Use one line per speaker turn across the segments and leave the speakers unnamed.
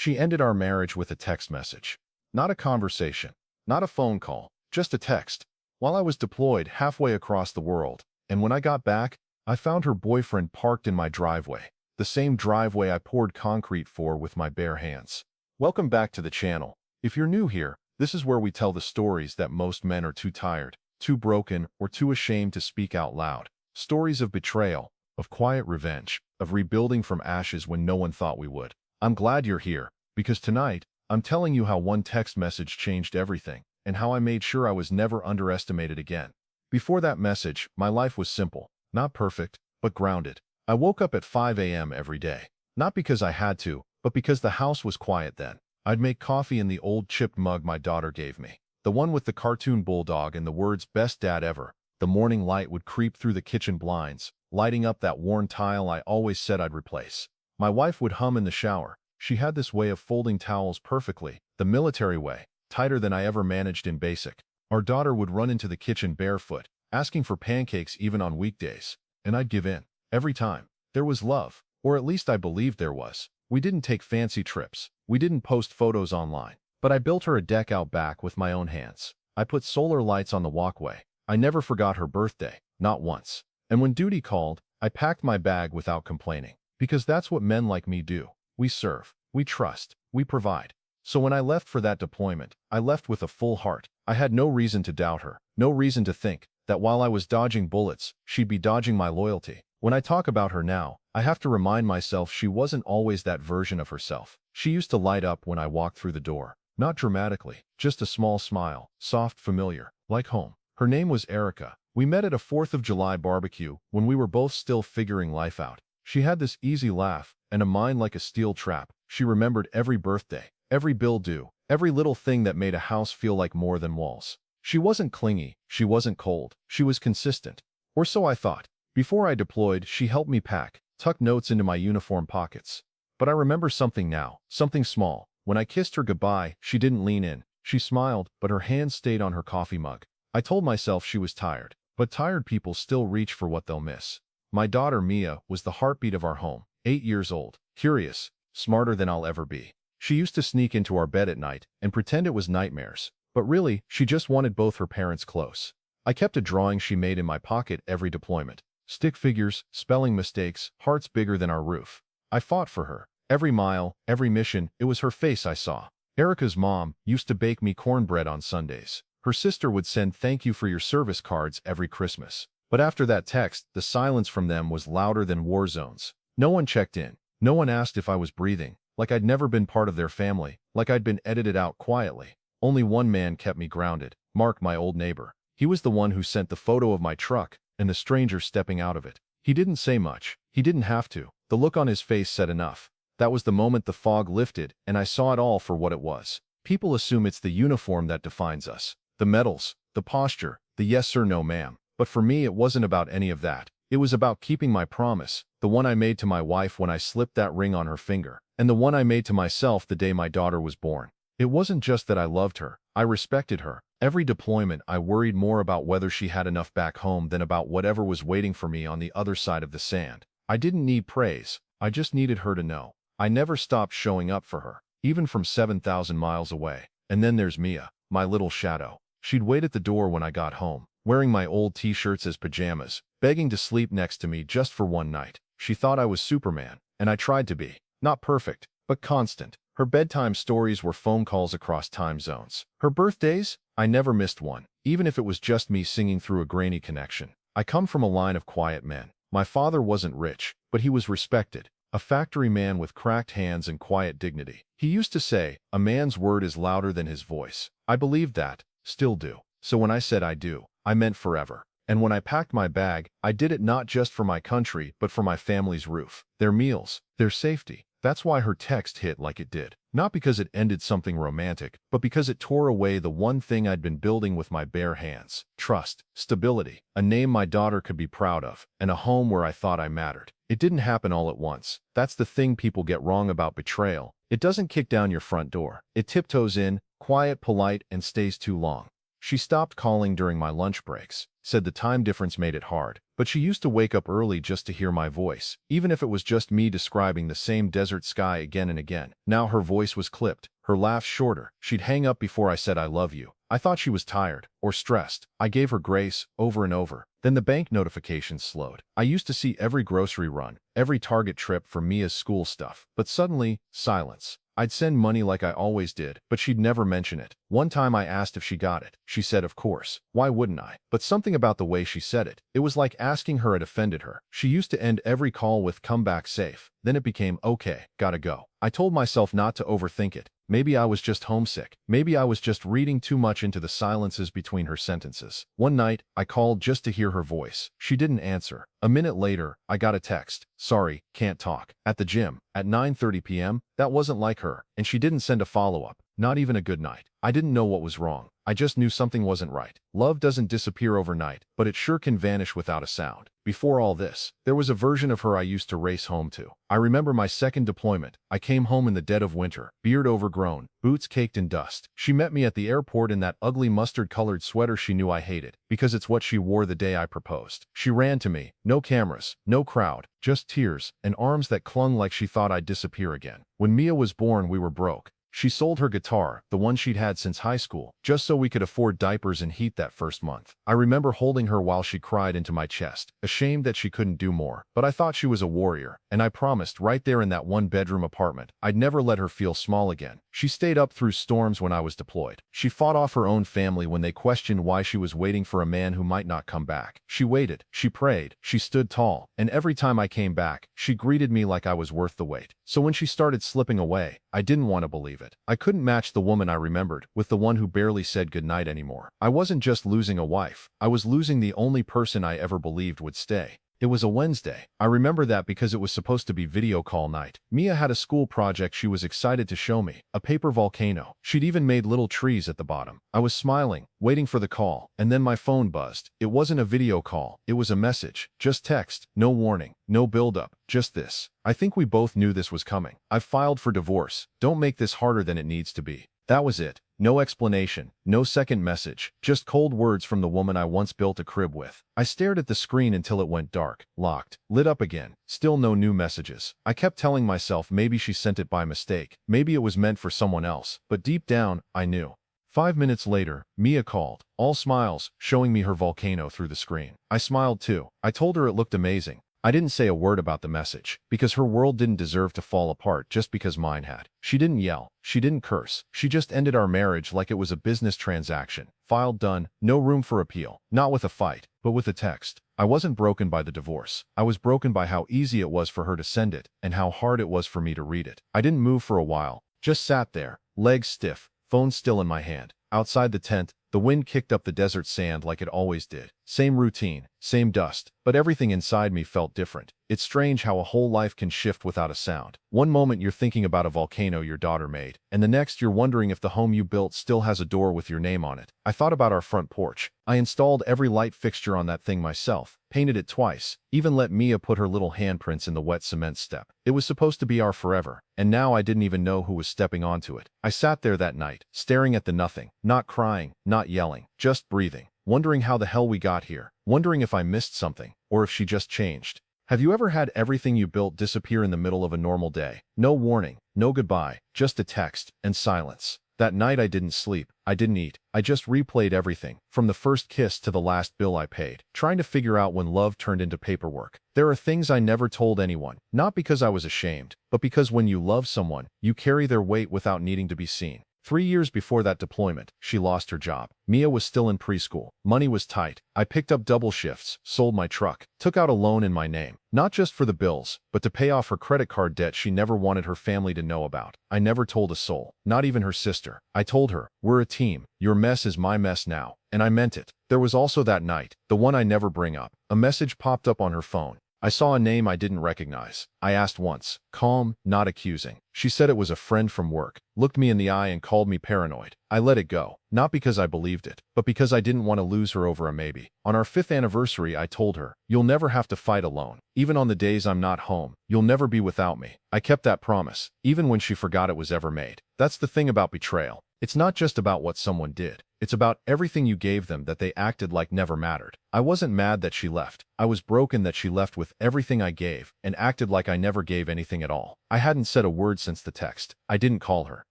She ended our marriage with a text message. Not a conversation, not a phone call, just a text. While I was deployed halfway across the world, and when I got back, I found her boyfriend parked in my driveway, the same driveway I poured concrete for with my bare hands. Welcome back to the channel. If you're new here, this is where we tell the stories that most men are too tired, too broken, or too ashamed to speak out loud. Stories of betrayal, of quiet revenge, of rebuilding from ashes when no one thought we would. I'm glad you're here, because tonight, I'm telling you how one text message changed everything, and how I made sure I was never underestimated again. Before that message, my life was simple, not perfect, but grounded. I woke up at 5 a.m. every day. Not because I had to, but because the house was quiet then. I'd make coffee in the old chipped mug my daughter gave me, the one with the cartoon bulldog and the words "Best Dad Ever." The morning light would creep through the kitchen blinds, lighting up that worn tile I always said I'd replace. My wife would hum in the shower. She had this way of folding towels perfectly, the military way, tighter than I ever managed in basic. Our daughter would run into the kitchen barefoot, asking for pancakes even on weekdays, and I'd give in. Every time. There was love, or at least I believed there was. We didn't take fancy trips. We didn't post photos online. But I built her a deck out back with my own hands. I put solar lights on the walkway. I never forgot her birthday, not once. And when duty called, I packed my bag without complaining. Because that's what men like me do. We serve, we trust, we provide. So when I left for that deployment, I left with a full heart. I had no reason to doubt her, no reason to think that while I was dodging bullets, she'd be dodging my loyalty. When I talk about her now, I have to remind myself she wasn't always that version of herself. She used to light up when I walked through the door. Not dramatically, just a small smile, soft, familiar, like home. Her name was Erica. We met at a 4th of July barbecue when we were both still figuring life out. She had this easy laugh and a mind like a steel trap. She remembered every birthday, every bill due, every little thing that made a house feel like more than walls. She wasn't clingy, she wasn't cold, she was consistent. Or so I thought. Before I deployed, she helped me pack, tuck notes into my uniform pockets. But I remember something now, something small. When I kissed her goodbye, she didn't lean in. She smiled, but her hand stayed on her coffee mug. I told myself she was tired, but tired people still reach for what they'll miss. My daughter Mia was the heartbeat of our home, 8 years old, curious, smarter than I'll ever be. She used to sneak into our bed at night and pretend it was nightmares, but really, she just wanted both her parents close. I kept a drawing she made in my pocket every deployment. Stick figures, spelling mistakes, hearts bigger than our roof. I fought for her. Every mile, every mission, it was her face I saw. Erica's mom used to bake me cornbread on Sundays. Her sister would send "thank you for your service" cards every Christmas. But after that text, the silence from them was louder than war zones. No one checked in. No one asked if I was breathing, like I'd never been part of their family, like I'd been edited out quietly. Only one man kept me grounded, Mark, my old neighbor. He was the one who sent the photo of my truck and the stranger stepping out of it. He didn't say much. He didn't have to. The look on his face said enough. That was the moment the fog lifted, and I saw it all for what it was. People assume it's the uniform that defines us. The medals, the posture, the yes or no ma'am. But for me, it wasn't about any of that. It was about keeping my promise, the one I made to my wife when I slipped that ring on her finger, and the one I made to myself the day my daughter was born. It wasn't just that I loved her. I respected her. Every deployment, I worried more about whether she had enough back home than about whatever was waiting for me on the other side of the sand. I didn't need praise. I just needed her to know. I never stopped showing up for her, even from 7,000 miles away. And then there's Mia, my little shadow. She'd wait at the door when I got home, wearing my old t-shirts as pajamas, begging to sleep next to me just for one night. She thought I was Superman, and I tried to be. Not perfect, but constant. Her bedtime stories were phone calls across time zones. Her birthdays? I never missed one, even if it was just me singing through a grainy connection. I come from a line of quiet men. My father wasn't rich, but he was respected. A factory man with cracked hands and quiet dignity. He used to say, "A man's word is louder than his voice." I believed that, still do. So when I said I do, I meant forever. And when I packed my bag, I did it not just for my country, but for my family's roof, their meals, their safety. That's why her text hit like it did. Not because it ended something romantic, but because it tore away the one thing I'd been building with my bare hands. Trust, stability, a name my daughter could be proud of, and a home where I thought I mattered. It didn't happen all at once. That's the thing people get wrong about betrayal. It doesn't kick down your front door. It tiptoes in, quiet, polite, and stays too long. She stopped calling during my lunch breaks, said the time difference made it hard, But she used to wake up early just to hear my voice, even if it was just me describing the same desert sky again and again. Now her voice was clipped, her laugh shorter. She'd hang up before I said I love you. I thought she was tired or stressed. I gave her grace over and over. Then the bank notifications slowed. I used to see every grocery run, every Target trip for Mia's school stuff. But suddenly, silence. I'd send money like I always did, but she'd never mention it. One time I asked if she got it. She said, of course. Why wouldn't I? But something about the way she said it. It was like asking her had offended her. She used to end every call with "come back safe." Then it became, okay, gotta go. I told myself not to overthink it. Maybe I was just homesick. Maybe I was just reading too much into the silences between her sentences. One night, I called just to hear her voice. She didn't answer. A minute later, I got a text. Sorry, can't talk. At the gym. At 9:30 p.m., that wasn't like her. And she didn't send a follow-up. Not even a good night. I didn't know what was wrong. I just knew something wasn't right. Love doesn't disappear overnight, but it sure can vanish without a sound. Before all this, there was a version of her I used to race home to. I remember my second deployment. I came home in the dead of winter, beard overgrown, boots caked in dust. She met me at the airport in that ugly mustard-colored sweater she knew I hated, because it's what she wore the day I proposed. She ran to me. No cameras, no crowd, just tears, and arms that clung like she thought I'd disappear again. When Mia was born, we were broke. She sold her guitar, the one she'd had since high school, just so we could afford diapers and heat that first month. I remember holding her while she cried into my chest, ashamed that she couldn't do more. But I thought she was a warrior, and I promised right there in that one-bedroom apartment, I'd never let her feel small again. She stayed up through storms when I was deployed. She fought off her own family when they questioned why she was waiting for a man who might not come back. She waited, she prayed, she stood tall, and every time I came back, she greeted me like I was worth the wait. So when she started slipping away, I didn't want to believe it. I couldn't match the woman I remembered with the one who barely said goodnight anymore. I wasn't just losing a wife. I was losing the only person I ever believed would stay. It was a Wednesday. I remember that because it was supposed to be video call night. Mia had a school project she was excited to show me, a paper volcano. She'd even made little trees at the bottom. I was smiling, waiting for the call, and then my phone buzzed. It wasn't a video call. It was a message. Just text. No warning. No build-up. Just this. I think we both knew this was coming. I've filed for divorce. Don't make this harder than it needs to be. That was it. No explanation, no second message, just cold words from the woman I once built a crib with. I stared at the screen until it went dark, locked, lit up again. Still no new messages. I kept telling myself maybe she sent it by mistake. Maybe it was meant for someone else. But deep down, I knew. 5 minutes later, Mia called, all smiles, showing me her volcano through the screen. I smiled too. I told her it looked amazing. I didn't say a word about the message, because her world didn't deserve to fall apart just because mine had. She didn't yell. She didn't curse. She just ended our marriage like it was a business transaction. Filed, done, no room for appeal. Not with a fight, but with a text. I wasn't broken by the divorce. I was broken by how easy it was for her to send it, and how hard it was for me to read it. I didn't move for a while. Just sat there, legs stiff, phone still in my hand. Outside the tent, the wind kicked up the desert sand like it always did. Same routine, same dust, but everything inside me felt different. It's strange how a whole life can shift without a sound. One moment you're thinking about a volcano your daughter made, and the next you're wondering if the home you built still has a door with your name on it. I thought about our front porch. I installed every light fixture on that thing myself, painted it twice, even let Mia put her little handprints in the wet cement step. It was supposed to be our forever, and now I didn't even know who was stepping onto it. I sat there that night, staring at the nothing, not crying, not yelling, just breathing, wondering how the hell we got here, wondering if I missed something, or if she just changed. Have you ever had everything you built disappear in the middle of a normal day? No warning, no goodbye, just a text and silence. That night I didn't sleep, I didn't eat, I just replayed everything, from the first kiss to the last bill I paid, trying to figure out when love turned into paperwork. There are things I never told anyone, not because I was ashamed, but because when you love someone, you carry their weight without needing to be seen. 3 years before that deployment, she lost her job. Mia was still in preschool. Money was tight. I picked up double shifts, sold my truck, took out a loan in my name, not just for the bills, but to pay off her credit card debt she never wanted her family to know about. I never told a soul, not even her sister. I told her, we're a team. Your mess is my mess now. And I meant it. There was also that night, the one I never bring up. A message popped up on her phone. I saw a name I didn't recognize. I asked once, calm, not accusing. She said it was a friend from work, looked me in the eye and called me paranoid. I let it go, not because I believed it, but because I didn't want to lose her over a maybe. On our 5th anniversary, I told her, you'll never have to fight alone. Even on the days I'm not home, you'll never be without me. I kept that promise, even when she forgot it was ever made. That's the thing about betrayal. It's not just about what someone did. It's about everything you gave them that they acted like never mattered. I wasn't mad that she left. I was broken that she left with everything I gave and acted like I never gave anything at all. I hadn't said a word since the text. I didn't call her,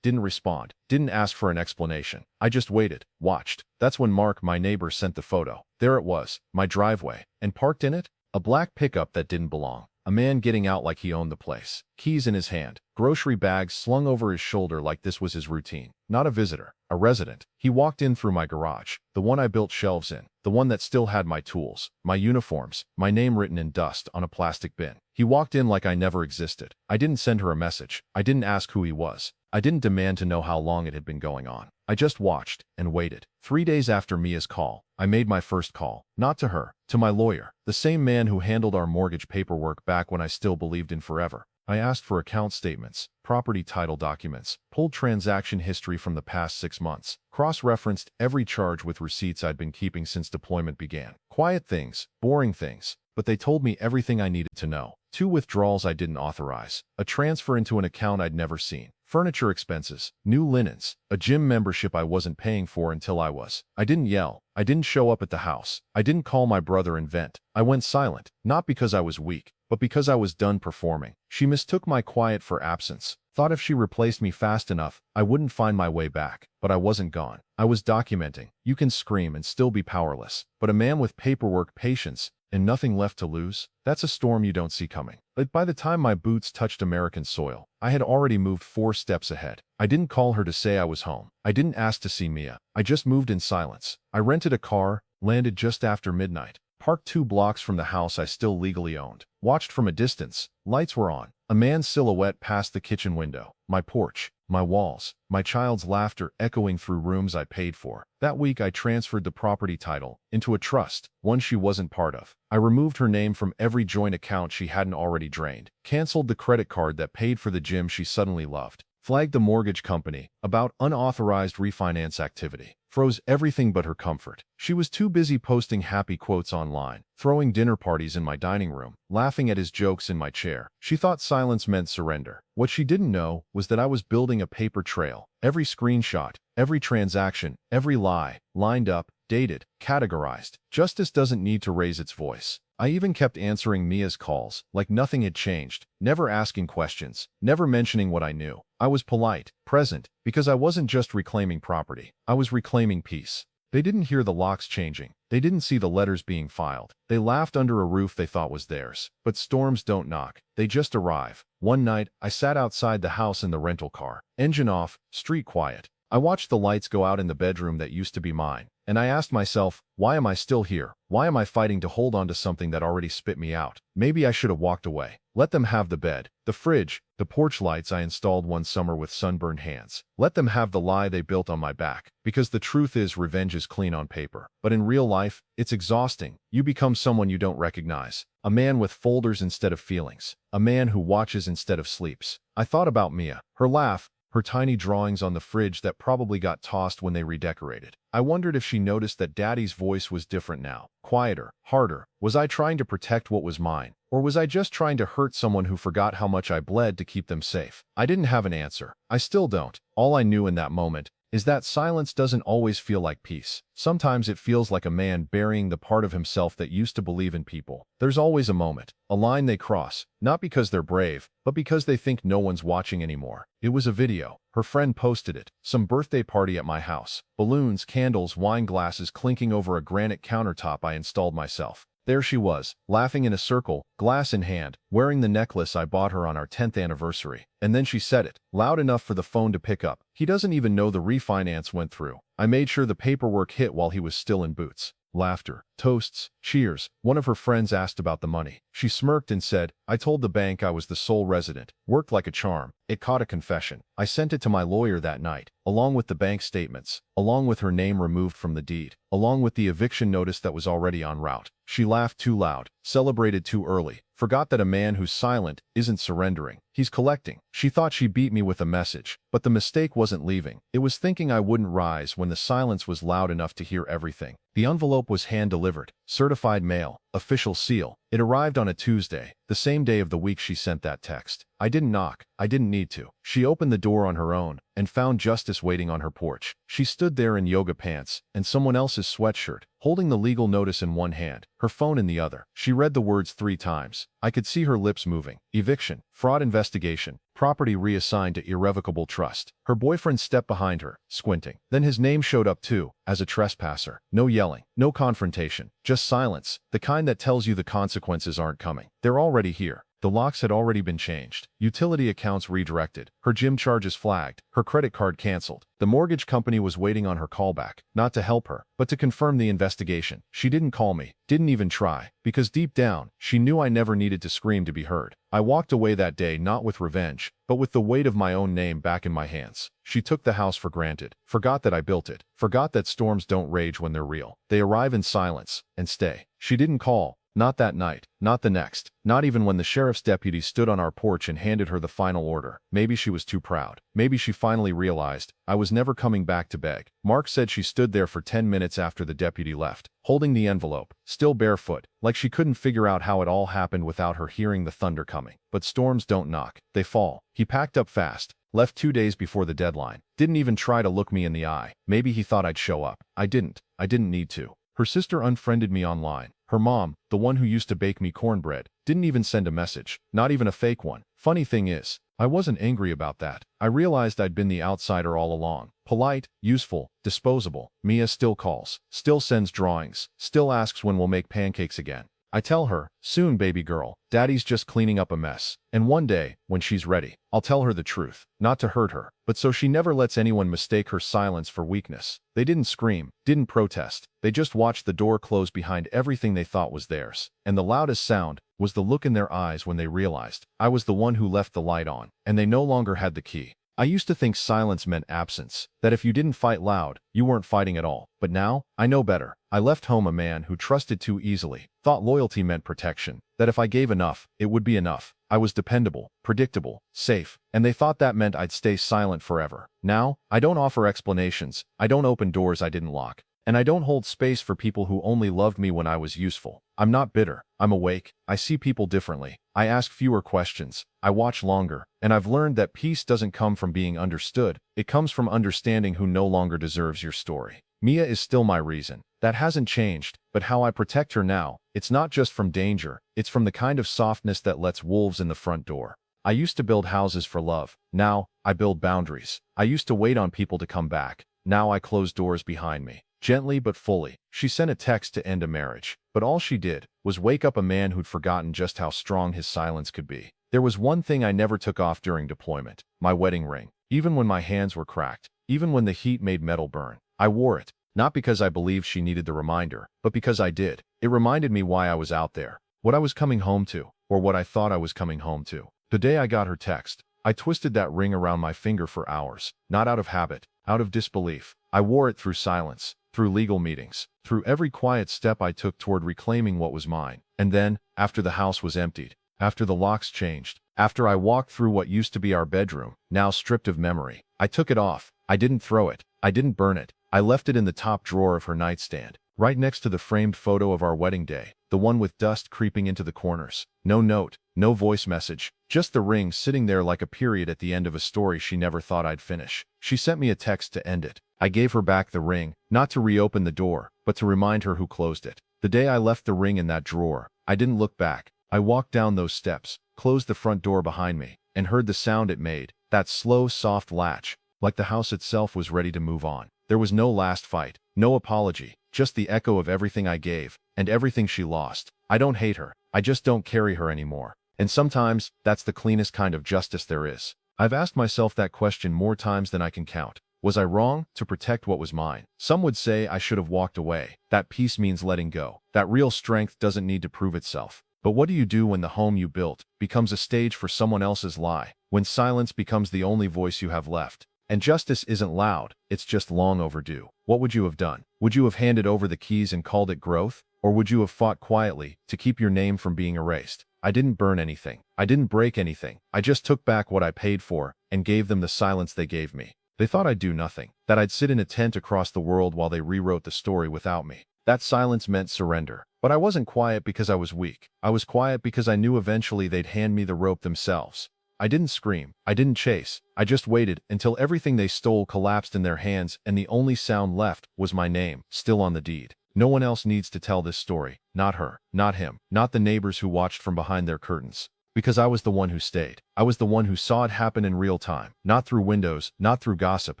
didn't respond, didn't ask for an explanation. I just waited, watched. That's when Mark, my neighbor, sent the photo. There it was, my driveway, and parked in it, a black pickup that didn't belong. A man getting out like he owned the place. Keys in his hand. Grocery bags slung over his shoulder like this was his routine. Not a visitor. A resident. He walked in through my garage. The one I built shelves in. The one that still had my tools, my uniforms, my name written in dust on a plastic bin. He walked in like I never existed. I didn't send her a message. I didn't ask who he was. I didn't demand to know how long it had been going on. I just watched and waited. 3 days after Mia's call, I made my first call. Not to her, to my lawyer, the same man who handled our mortgage paperwork back when I still believed in forever. I asked for account statements, property title documents, pulled transaction history from the past 6 months, cross-referenced every charge with receipts I'd been keeping since deployment began. Quiet things, boring things, but they told me everything I needed to know. 2 withdrawals I didn't authorize, a transfer into an account I'd never seen, furniture expenses, new linens, a gym membership I wasn't paying for until I was. I didn't yell. I didn't show up at the house. I didn't call my brother and vent. I went silent, not because I was weak, but because I was done performing. She mistook my quiet for absence, thought if she replaced me fast enough, I wouldn't find my way back. But I wasn't gone. I was documenting. You can scream and still be powerless. But a man with paperwork, patience, and nothing left to lose, that's a storm you don't see coming. But by the time my boots touched American soil, I had already moved 4 steps ahead. I didn't call her to say I was home. I didn't ask to see Mia. I just moved in silence. I rented a car, landed just after midnight, parked 2 blocks from the house I still legally owned, watched from a distance. Lights were on. A man's silhouette passed the kitchen window, my porch, my walls, my child's laughter echoing through rooms I paid for. That week I transferred the property title into a trust, one she wasn't part of. I removed her name from every joint account she hadn't already drained, canceled the credit card that paid for the gym she suddenly loved, flagged the mortgage company about unauthorized refinance activity, froze everything but her comfort. She was too busy posting happy quotes online, throwing dinner parties in my dining room, laughing at his jokes in my chair. She thought silence meant surrender. What she didn't know was that I was building a paper trail. Every screenshot, every transaction, every lie, lined up, dated, categorized. Justice doesn't need to raise its voice. I even kept answering Mia's calls, like nothing had changed, never asking questions, never mentioning what I knew. I was polite, present, because I wasn't just reclaiming property. I was reclaiming peace. They didn't hear the locks changing. They didn't see the letters being filed. They laughed under a roof they thought was theirs. But storms don't knock. They just arrive. One night, I sat outside the house in the rental car. Engine off, street quiet. I watched the lights go out in the bedroom that used to be mine. And I asked myself, why am I still here? Why am I fighting to hold on to something that already spit me out? Maybe I should have walked away. Let them have the bed, the fridge, the porch lights I installed one summer with sunburned hands. Let them have the lie they built on my back. Because the truth is, revenge is clean on paper. But in real life, it's exhausting. You become someone you don't recognize. A man with folders instead of feelings. A man who watches instead of sleeps. I thought about Mia. Her laugh. Her tiny drawings on the fridge that probably got tossed when they redecorated. I wondered if she noticed that Daddy's voice was different now. Quieter, harder. Was I trying to protect what was mine? Or was I just trying to hurt someone who forgot how much I bled to keep them safe? I didn't have an answer. I still don't. All I knew in that moment is that silence doesn't always feel like peace. Sometimes it feels like a man burying the part of himself that used to believe in people. There's always a moment, a line they cross, not because they're brave, but because they think no one's watching anymore. It was a video. Her friend posted it. Some birthday party at my house. Balloons, candles, wine glasses clinking over a granite countertop I installed myself. There she was, laughing in a circle, glass in hand, wearing the necklace I bought her on our 10th anniversary. And then she said it, loud enough for the phone to pick up. He doesn't even know the refinance went through. I made sure the paperwork hit while he was still in boots. Laughter, toasts, cheers. One of her friends asked about the money. She smirked and said, I told the bank I was the sole resident. Worked like a charm. It caught a confession. I sent it to my lawyer that night, along with the bank statements, along with her name removed from the deed, along with the eviction notice that was already en route. She laughed too loud, celebrated too early, forgot that a man who's silent isn't surrendering. He's collecting. She thought she beat me with a message, but the mistake wasn't leaving. It was thinking I wouldn't rise when the silence was loud enough to hear everything. The envelope was hand-delivered, certified mail, Official seal. It arrived on a Tuesday, the same day of the week she sent that text. I didn't knock. I didn't need to. She opened the door on her own and found Justice waiting on her porch. She stood there in yoga pants and someone else's sweatshirt, holding the legal notice in one hand, her phone in the other. She read the words 3 times. I could see her lips moving. Eviction, fraud investigation, property reassigned to irrevocable trust. Her boyfriend stepped behind her, squinting. Then his name showed up too, as a trespasser. No yelling, no confrontation, just silence, the kind that tells you the consequences aren't coming. They're already here. The locks had already been changed, utility accounts redirected, her gym charges flagged, her credit card canceled. The mortgage company was waiting on her callback, not to help her, but to confirm the investigation. She didn't call me, didn't even try, because deep down, she knew I never needed to scream to be heard. I walked away that day not with revenge, but with the weight of my own name back in my hands. She took the house for granted, forgot that I built it, forgot that storms don't rage when they're real. They arrive in silence, and stay. She didn't call. Not that night, not the next, not even when the sheriff's deputy stood on our porch and handed her the final order. Maybe she was too proud. Maybe she finally realized I was never coming back to beg. Mark said she stood there for 10 minutes after the deputy left, holding the envelope, still barefoot, like she couldn't figure out how it all happened without her hearing the thunder coming. But storms don't knock, they fall. He packed up fast, left 2 days before the deadline, didn't even try to look me in the eye. Maybe he thought I'd show up. I didn't need to. Her sister unfriended me online. Her mom, the one who used to bake me cornbread, didn't even send a message, not even a fake one. Funny thing is, I wasn't angry about that. I realized I'd been the outsider all along. Polite, useful, disposable. Mia still calls, still sends drawings, still asks when we'll make pancakes again. I tell her, soon baby girl, daddy's just cleaning up a mess. And one day, when she's ready, I'll tell her the truth, not to hurt her, but so she never lets anyone mistake her silence for weakness. They didn't scream, didn't protest. They just watched the door close behind everything they thought was theirs. And the loudest sound was the look in their eyes when they realized I was the one who left the light on, and they no longer had the key. I used to think silence meant absence, that if you didn't fight loud, you weren't fighting at all. But now, I know better. I left home a man who trusted too easily, thought loyalty meant protection, that if I gave enough, it would be enough. I was dependable, predictable, safe, and they thought that meant I'd stay silent forever. Now, I don't offer explanations, I don't open doors I didn't lock, and I don't hold space for people who only loved me when I was useful. I'm not bitter. I'm awake. I see people differently. I ask fewer questions. I watch longer. And I've learned that peace doesn't come from being understood. It comes from understanding who no longer deserves your story. Mia is still my reason. That hasn't changed, but how I protect her now, it's not just from danger, it's from the kind of softness that lets wolves in the front door. I used to build houses for love. Now, I build boundaries. I used to wait on people to come back. Now I close doors behind me. Gently but fully. She sent a text to end a marriage, but all she did was wake up a man who'd forgotten just how strong his silence could be. There was one thing I never took off during deployment: my wedding ring. Even when my hands were cracked, even when the heat made metal burn, I wore it. Not because I believed she needed the reminder, but because I did. It reminded me why I was out there, what I was coming home to, or what I thought I was coming home to. The day I got her text, I twisted that ring around my finger for hours, not out of habit, out of disbelief. I wore it through silence, through legal meetings, through every quiet step I took toward reclaiming what was mine. And then, after the house was emptied, after the locks changed, after I walked through what used to be our bedroom, now stripped of memory, I took it off. I didn't throw it. I didn't burn it. I left it in the top drawer of her nightstand, right next to the framed photo of our wedding day, the one with dust creeping into the corners. No note, no voice message, just the ring sitting there like a period at the end of a story she never thought I'd finish. She sent me a text to end it. I gave her back the ring, not to reopen the door, but to remind her who closed it. The day I left the ring in that drawer, I didn't look back. I walked down those steps, closed the front door behind me, and heard the sound it made, that slow, soft latch, like the house itself was ready to move on. There was no last fight, no apology, just the echo of everything I gave, and everything she lost. I don't hate her, I just don't carry her anymore. And sometimes, that's the cleanest kind of justice there is. I've asked myself that question more times than I can count. Was I wrong to protect what was mine? Some would say I should have walked away. That peace means letting go. That real strength doesn't need to prove itself. But what do you do when the home you built becomes a stage for someone else's lie? When silence becomes the only voice you have left? And justice isn't loud, it's just long overdue. What would you have done? Would you have handed over the keys and called it growth? Or would you have fought quietly to keep your name from being erased? I didn't burn anything. I didn't break anything. I just took back what I paid for and gave them the silence they gave me. They thought I'd do nothing, that I'd sit in a tent across the world while they rewrote the story without me. That silence meant surrender. But I wasn't quiet because I was weak. I was quiet because I knew eventually they'd hand me the rope themselves. I didn't scream. I didn't chase. I just waited until everything they stole collapsed in their hands and the only sound left was my name, still on the deed. No one else needs to tell this story. Not her. Not him. Not the neighbors who watched from behind their curtains. Because I was the one who stayed. I was the one who saw it happen in real time. Not through windows, not through gossip,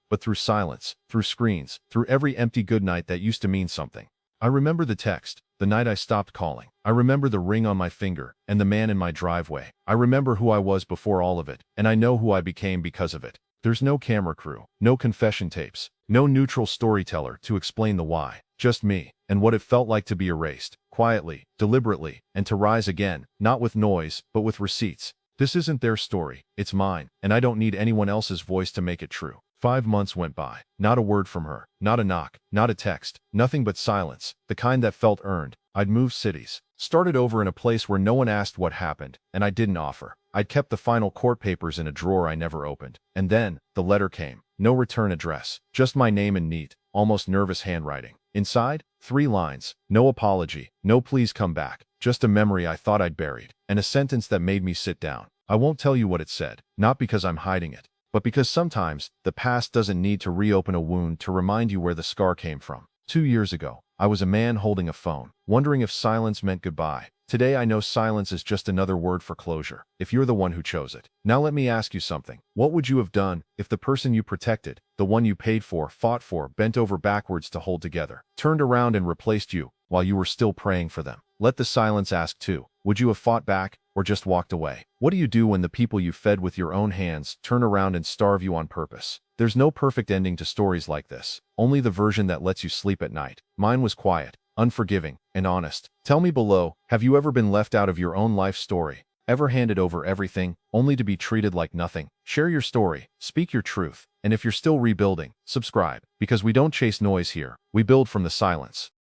but through silence, through screens, through every empty goodnight that used to mean something. I remember the text, the night I stopped calling. I remember the ring on my finger, and the man in my driveway. I remember who I was before all of it, and I know who I became because of it. There's no camera crew, no confession tapes, no neutral storyteller to explain the why. Just me, and what it felt like to be erased, quietly, deliberately, and to rise again, not with noise, but with receipts. This isn't their story, it's mine, and I don't need anyone else's voice to make it true. 5 months went by. Not a word from her. Not a knock. Not a text. Nothing but silence. The kind that felt earned. I'd moved cities. Started over in a place where no one asked what happened, and I didn't offer. I'd kept the final court papers in a drawer I never opened. And then, the letter came. No return address. Just my name in neat, almost nervous handwriting. Inside, 3 lines. No apology. No please come back. Just a memory I thought I'd buried. And a sentence that made me sit down. I won't tell you what it said. Not because I'm hiding it. But because sometimes, the past doesn't need to reopen a wound to remind you where the scar came from. 2 years ago, I was a man holding a phone, wondering if silence meant goodbye. Today I know silence is just another word for closure, if you're the one who chose it. Now let me ask you something. What would you have done if the person you protected, the one you paid for, fought for, bent over backwards to hold together, turned around and replaced you while you were still praying for them? Let the silence ask too. Would you have fought back or just walked away? What do you do when the people you fed with your own hands turn around and starve you on purpose? There's no perfect ending to stories like this, only the version that lets you sleep at night. Mine was quiet, unforgiving, and honest. Tell me below, have you ever been left out of your own life story? Ever handed over everything, only to be treated like nothing? Share your story, speak your truth, and if you're still rebuilding, subscribe, because we don't chase noise here, we build from the silence.